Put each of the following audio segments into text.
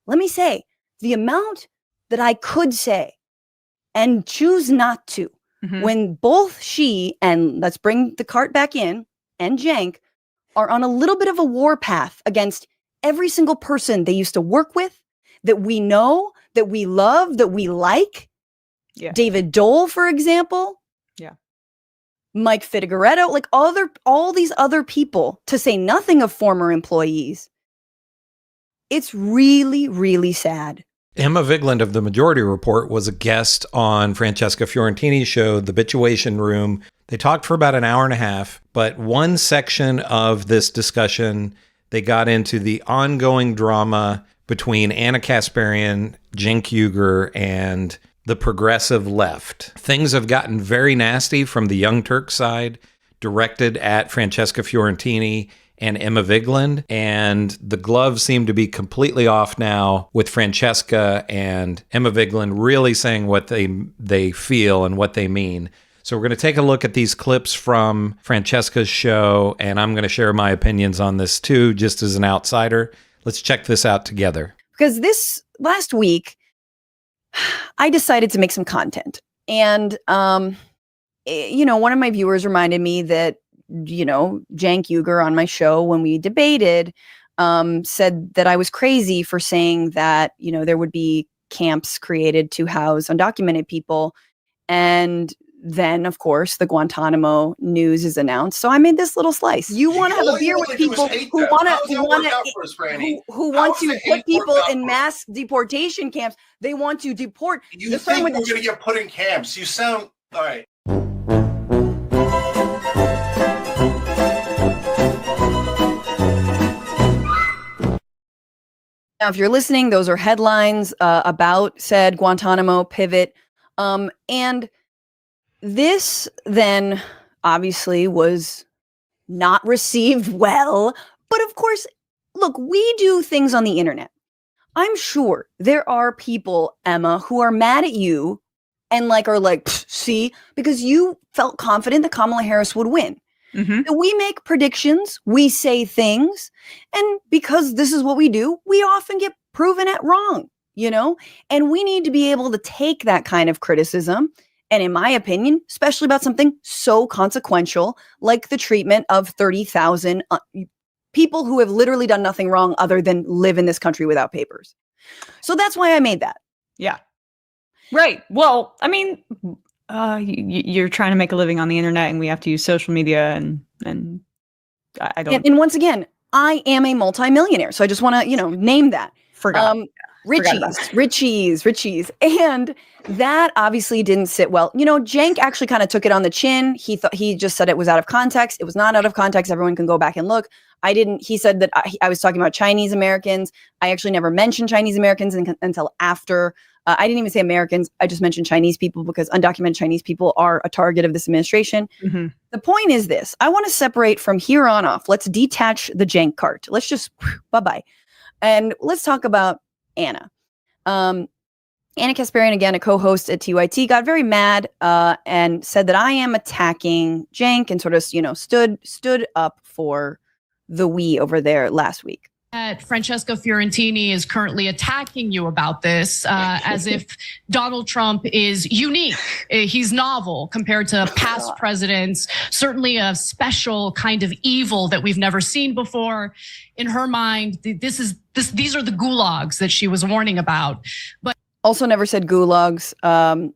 let me say, the amount that I could say and choose not to, when both she and, let's bring the cart back in, and Cenk are on a little bit of a war path against every single person they used to work with, that we know, that we love, that we like. Yeah. David Dole, for example. Yeah. Mike Figueredo, like all these other people, to say nothing of former employees. It's really, really sad. Emma Vigeland of the Majority Report was a guest on Francesca Fiorentini's show, The Bitchuation Room. They talked for about an hour and a half, but one section of this discussion, they got into the ongoing drama between Anna Kasparian, Cenk Uygur, and the progressive left. Things have gotten very nasty from the Young Turks side, directed at Francesca Fiorentini and Emma Vigeland, and the gloves seem to be completely off now, with Francesca and Emma Vigeland really saying what they feel and what they mean. So we're going to take a look at these clips from Francesca's show, and I'm going to share my opinions on this too, just as an outsider. Let's check this out together. Because this last week, I decided to make some content. And, one of my viewers reminded me that, Cenk Uygur on my show when we debated, said that I was crazy for saying that, there would be camps created to house undocumented people. And then, of course, the Guantanamo news is announced. So I made this little slice. You want to have a beer with people who want to put people in mass deportation camps. They want to deport. You think we're going to get put in camps? You sound all right. Now, if you're listening, those are headlines about said Guantanamo pivot. And this then obviously was not received well. But of course, look, we do things on the internet. I'm sure there are people, Emma, who are mad at you and are like, see, because you felt confident that Kamala Harris would win. We make predictions, we say things, and because this is what we do, we often get proven it wrong, and we need to be able to take that kind of criticism. And in my opinion, especially about something so consequential, like the treatment of 30,000 people who have literally done nothing wrong other than live in this country without papers. So that's why I made that. Yeah. Right. Well, I mean, you're trying to make a living on the internet, and we have to use social media, and I don't. And once again, I am a multimillionaire, so I just want to, name that. Richies. And that obviously didn't sit well. Cenk actually kind of took it on the chin. He just said it was out of context. It was not out of context. Everyone can go back and look. He said that I was talking about Chinese Americans. I actually never mentioned Chinese Americans until after. I didn't even say Americans. I just mentioned Chinese people because undocumented Chinese people are a target of this administration. The point is this. I want to separate from here on off. Let's detach the Cenk cart. Let's just bye-bye. And let's talk about Anna. Anna Kasparian, again, a co-host at TYT, got very mad and said that I am attacking Cenk and sort of, stood up for the we over there last week. Francesca Fiorentini is currently attacking you about this as if Donald Trump is unique. He's novel compared to past presidents, certainly a special kind of evil that we've never seen before. In her mind, these are the gulags that she was warning about. But also never said gulags. A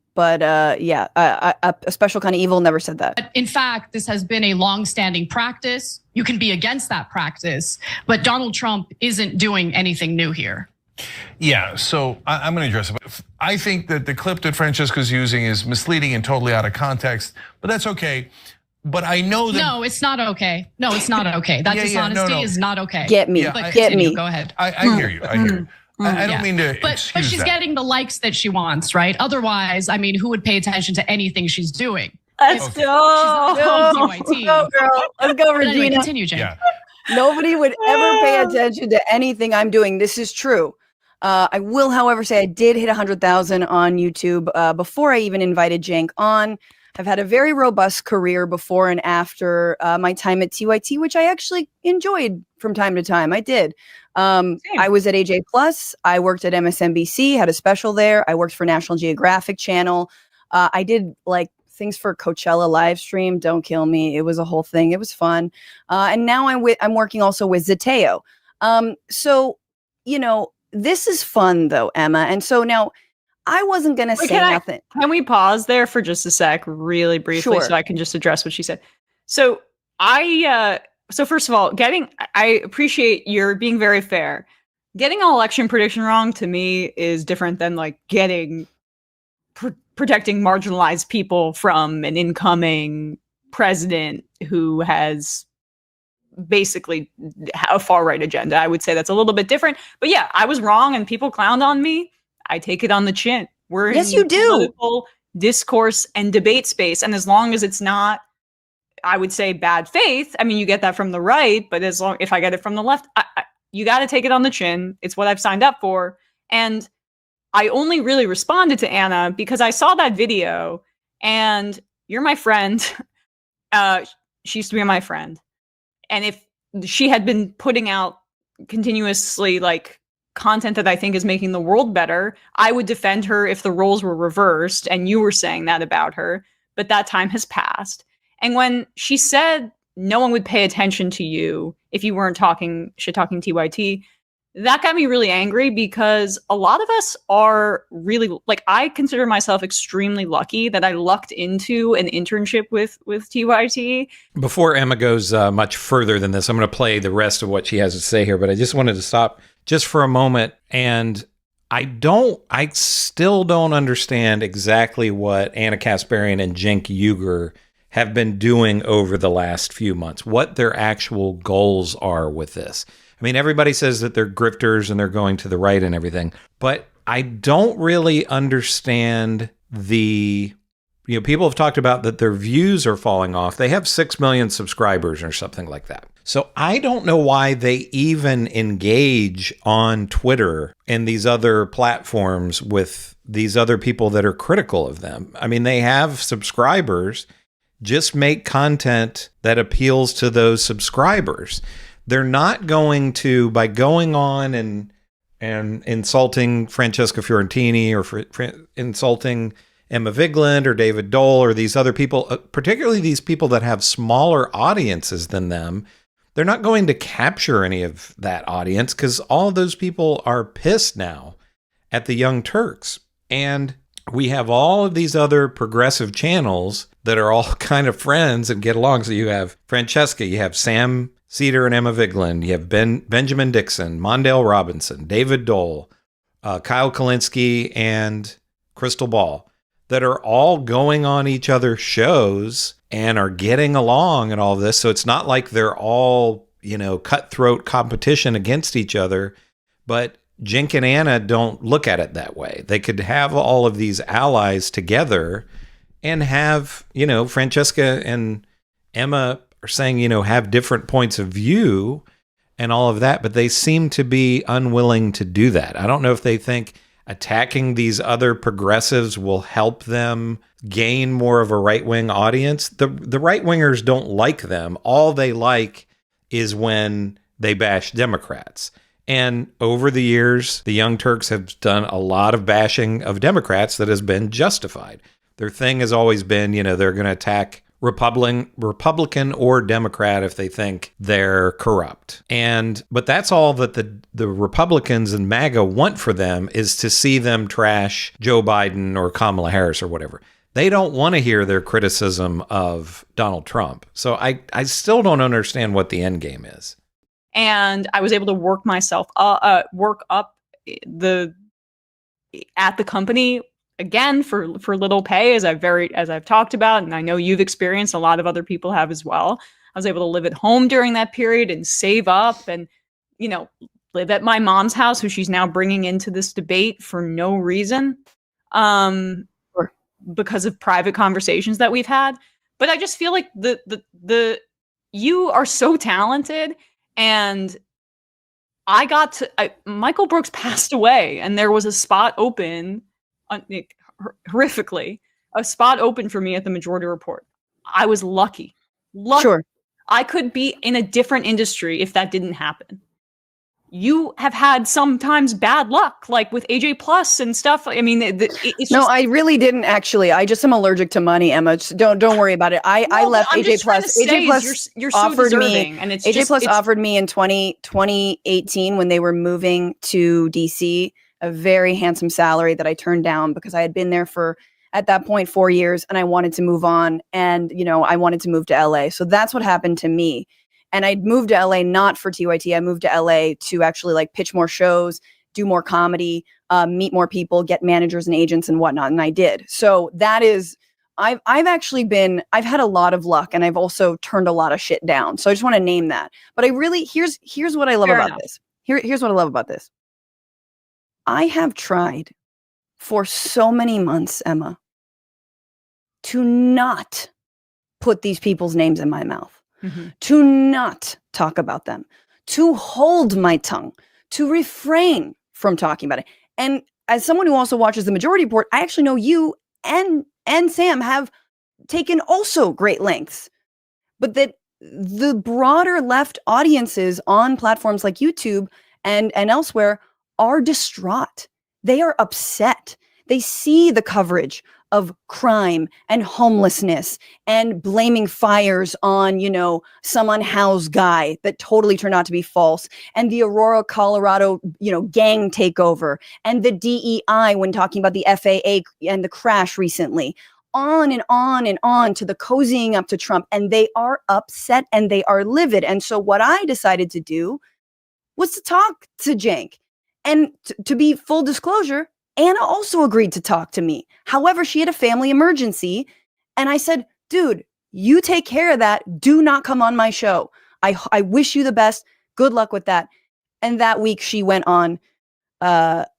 special kind of evil, never said that. But in fact, this has been a long-standing practice. You can be against that practice, but Donald Trump isn't doing anything new here. Yeah, so I'm going to address it. I think that the clip that Francesca's using is misleading and totally out of context, but that's okay. But I know that— No, it's not okay. No, it's not okay. That dishonesty is not okay. Get me, get me. Go ahead. I hear you, I hear you. I don't mean to but she's getting the likes that she wants, right? Otherwise, I mean, who would pay attention to anything she's doing? Let's go. Go, girl. Let's go, Regina. Anyway, continue, Cenk. Yeah. Nobody would ever pay attention to anything I'm doing. This is true. I will, however, say I did hit 100,000 on YouTube before I even invited Cenk on. I've had a very robust career before and after my time at TYT, which I actually enjoyed from time to time. I did. I was at AJ Plus. I worked at MSNBC, had a special there. I worked for National Geographic Channel. I did like things for Coachella live stream. Don't kill me. It was a whole thing. It was fun. And now I'm working also with Zateo. So, you know, this is fun though, Emma. And so now I wasn't going to say nothing. Can we pause there for just a sec, really briefly, so I can just address what she said? So so first of all, I appreciate your being very fair. Getting an election prediction wrong to me is different than like protecting marginalized people from an incoming president who has basically a far right agenda. I would say that's a little bit different. But yeah, I was wrong and people clowned on me. I take it on the chin. We're yes, in you do. political discourse and debate space. And as long as it's not, I would say, bad faith. I mean, you get that from the right, but if I get it from the left, you got to take it on the chin. It's what I've signed up for. And I only really responded to Anna because I saw that video and you're my friend. She used to be my friend. And if she had been putting out continuously like content that I think is making the world better, I would defend her if the roles were reversed and you were saying that about her. But that time has passed. And when she said no one would pay attention to you if you weren't shit-talking TYT, that got me really angry because a lot of us are really, like, I consider myself extremely lucky that I lucked into an internship with TYT. Before Emma goes much further than this, I'm going to play the rest of what she has to say here, but I just wanted to stop just for a moment. And I still don't understand exactly what Anna Kasparian and Cenk Uygur have been doing over the last few months, what their actual goals are with this. I mean, everybody says that they're grifters and they're going to the right and everything, but I don't really understand people have talked about that their views are falling off. They have 6 million subscribers or something like that. So I don't know why they even engage on Twitter and these other platforms with these other people that are critical of them. I mean, they have subscribers. Just make content that appeals to those subscribers. They're not going to, by going on and insulting Francesca Fiorentini or insulting Emma Vigeland or David Dole or these other people, particularly these people that have smaller audiences than them, they're not going to capture any of that audience because all of those people are pissed now at the Young Turks. And we have all of these other progressive channels that are all kind of friends and get along. So you have Francesca, you have Sam Cedar and Emma Vigeland, you have Benjamin Dixon, Mondale Robinson, David Dole, Kyle Kalinske, and Crystal Ball that are all going on each other's shows and are getting along and all of this. So it's not like they're all, cutthroat competition against each other, but Cenk and Anna don't look at it that way. They could have all of these allies together and have, Francesca and Emma are saying, have different points of view and all of that, but they seem to be unwilling to do that. I don't know if they think attacking these other progressives will help them gain more of a right-wing audience. The right-wingers don't like them. All they like is when they bash Democrats. And over the years, the Young Turks have done a lot of bashing of Democrats that has been justified. Their thing has always been, they're going to attack Republican or Democrat if they think they're corrupt. But that's all that the Republicans and MAGA want for them is to see them trash Joe Biden or Kamala Harris or whatever. They don't want to hear their criticism of Donald Trump. So I still don't understand what the end game is. And I was able to work up at the company again for little pay, as I've talked about, and I know you've experienced, a lot of other people have as well. I was able to live at home during that period and save up and, live at my mom's house, who she's now bringing into this debate for no reason, because of private conversations that we've had. But I just feel like you are so talented. And Michael Brooks passed away and there was a spot open horrifically a spot open for me at the Majority Report. I was lucky. Sure. I could be in a different industry if that didn't happen. You have had sometimes bad luck, like with AJ Plus and stuff. I mean, it's no, just, I really didn't actually. I just am allergic to money, Emma. Just don't worry about it. I left AJ Plus. AJ Plus you're so offered deserving, me, and it's AJ just, Plus it's, offered me in 2018 when they were moving to DC a very handsome salary that I turned down because I had been there for, at that point, 4 years, and I wanted to move on, and I wanted to move to LA. So that's what happened to me. And I moved to LA not for TYT. I moved to LA to actually like pitch more shows, do more comedy, meet more people, get managers and agents and whatnot. And I did. So that is, I've had a lot of luck, and I've also turned a lot of shit down. So I just want to name that. But I really, here's what I love Fair about enough. this. Here's what I love about this. I have tried for so many months, Emma, to not put these people's names in my mouth. To not talk about them, to hold my tongue, to refrain from talking about it. And as someone who also watches the Majority Report, I actually know you and Sam have taken also great lengths, but that the broader left audiences on platforms like YouTube and elsewhere are distraught. They are upset. They see the coverage of crime and homelessness and blaming fires on, some unhoused guy that totally turned out to be false, and the Aurora, Colorado, gang takeover, and the DEI when talking about the FAA and the crash recently, on and on and on to the cozying up to Trump. And they are upset and they are livid. And so what I decided to do was to talk to Cenk. And to be full disclosure, Anna also agreed to talk to me. However, she had a family emergency. And I said, dude, you take care of that. Do not come on my show. I wish you the best. Good luck with that. And that week she went on Glenn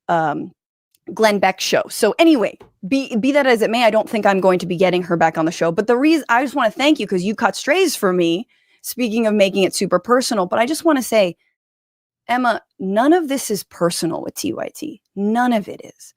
Beck's show. So anyway, be that as it may, I don't think I'm going to be getting her back on the show. But the reason I just want to thank you because you cut strays for me, speaking of making it super personal. But I just want to say, Emma, none of this is personal with TYT. None of it is.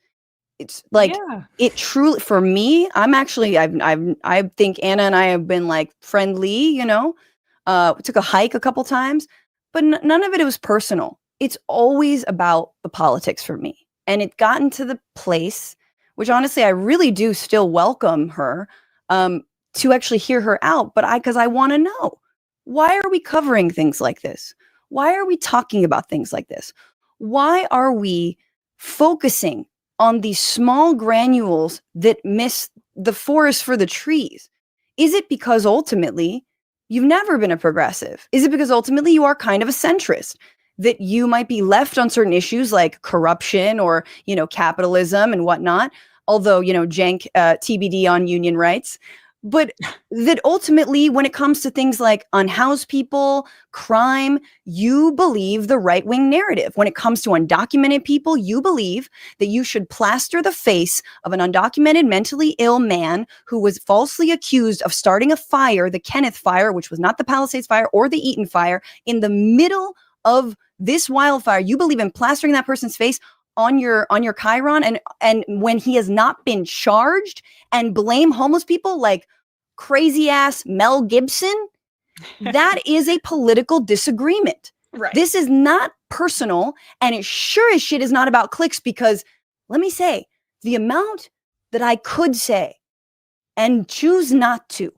It's like it truly, for me, I'm actually, I think Anna and I have been like friendly, we took a hike a couple times, but none of it was personal. It's always about the politics for me. And it gotten to the place, which honestly, I really do still welcome her to actually hear her out. But because I want to know, why are we covering things like this? Why are we talking about things like this? Why are we focusing on these small granules that miss the forest for the trees? Is it because ultimately you've never been a progressive? Is it because ultimately you are kind of a centrist? That you might be left on certain issues like corruption or, capitalism and whatnot. Although, Cenk, TBD on union rights. But that ultimately, when it comes to things like unhoused people, crime, you believe the right-wing narrative. When it comes to undocumented people, you believe that you should plaster the face of an undocumented mentally ill man who was falsely accused of starting a fire, the Kenneth fire, which was not the Palisades fire or the Eaton fire, in the middle of this wildfire. You believe in plastering that person's face on your Chiron, and when he has not been charged, and blame homeless people like crazy ass Mel Gibson. That is a political disagreement. Right. This is not personal, and it sure as shit is not about clicks, because let me say, the amount that I could say and choose not to,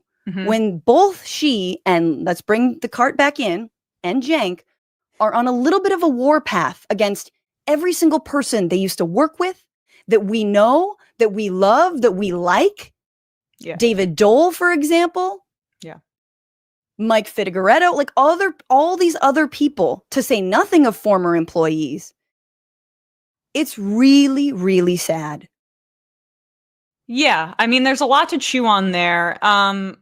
when both she and, let's bring the cart back in, and Cenk are on a little bit of a war path against every single person they used to work with, that we know, that we love, that we like. Yeah. David Dole, for example. Yeah. Mike Figueredo, like all these other people, to say nothing of former employees. It's really, really sad. Yeah. I mean, there's a lot to chew on there. I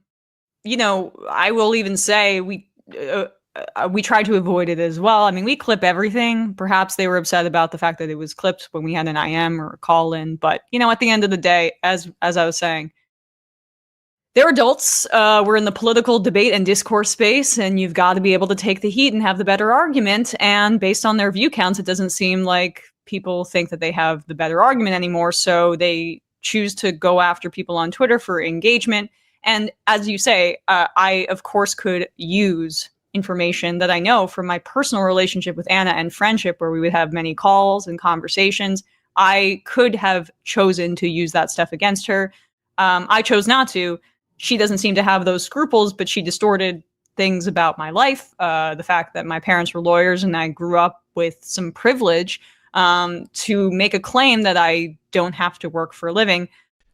will even say we tried to avoid it as well. I mean, we clip everything. Perhaps they were upset about the fact that it was clipped when we had an IM or a call in. But, at the end of the day, as I was saying, they're adults. We're in the political debate and discourse space, and you've got to be able to take the heat and have the better argument. And based on their view counts, it doesn't seem like people think that they have the better argument anymore. So they choose to go after people on Twitter for engagement. And as you say, I, of course, could use information that I know from my personal relationship with Anna and friendship, where we would have many calls and conversations. I could have chosen to use that stuff against her. I chose not to. She doesn't seem to have those scruples, but she distorted things about my life. The fact that my parents were lawyers and I grew up with some privilege, to make a claim that I don't have to work for a living.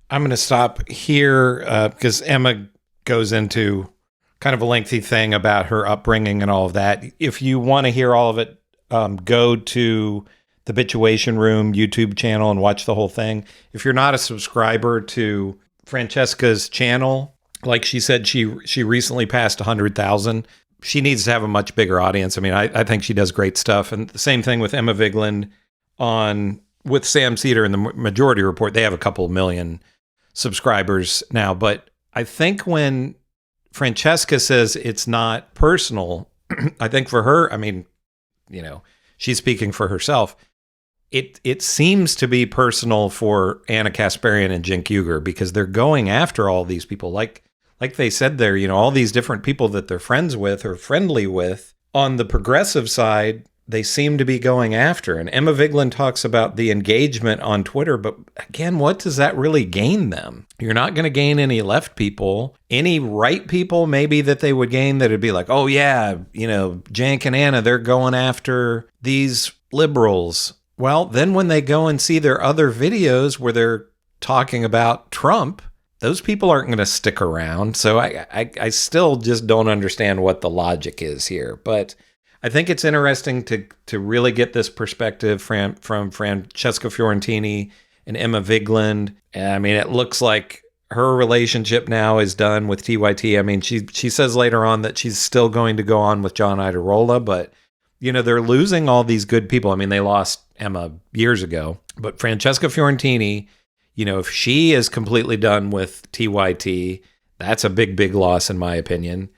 I'm going to stop here because Emma goes into kind of a lengthy thing about her upbringing and all of that. If you want to hear all of it, go to the Bitchuation Room YouTube channel and watch the whole thing. If you're not a subscriber to Francesca's channel, like she said, she recently passed 100,000. She needs to have a much bigger audience. I mean, I think she does great stuff. And the same thing with Emma Vigeland with Sam Cedar in the Majority Report. They have a couple million subscribers now. But I think when Francesca says it's not personal, I think for her, I mean, you know, she's speaking for herself. It seems to be personal for Anna Kasparian and Cenk Uygur, because they're going after all these people. Like they said there, you know, all these different people that they're friends with or friendly with. On the progressive side, they seem to be going after. And Emma Vigeland talks about the engagement on Twitter, but again, what does that really gain them? You're not going to gain any left people. Any right people maybe that they would gain, that would be like, oh yeah, you know, Cenk and Anna, they're going after these liberals. Well, then when they go and see their other videos where they're talking about Trump, those people aren't going to stick around. So I still just don't understand what the logic is here. But I think it's interesting to really get this perspective from Francesca Fiorentini and Emma Vigeland. I mean, it looks like her relationship now is done with TYT. I mean, she says later on that she's still going to go on with John Ideological, but you know, they're losing all these good people. I mean, they lost Emma years ago, but Francesca Fiorentini, you know, if she is completely done with TYT, that's a big, big loss in my opinion.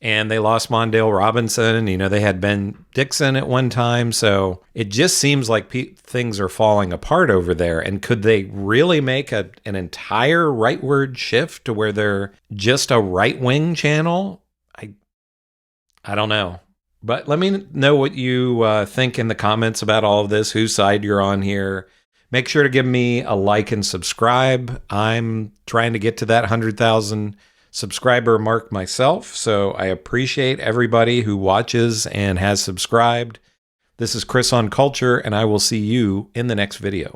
And they lost Mondale Robinson. You know, they had Ben Dixon at one time. So it just seems like things are falling apart over there. And could they really make an entire rightward shift to where they're just a right-wing channel? I don't know. But let me know what you think in the comments about all of this, whose side you're on here. Make sure to give me a like and subscribe. I'm trying to get to that 100,000 subscriber mark myself, so I appreciate everybody who watches and has subscribed. This is Chris on Culture, and I will see you in the next video.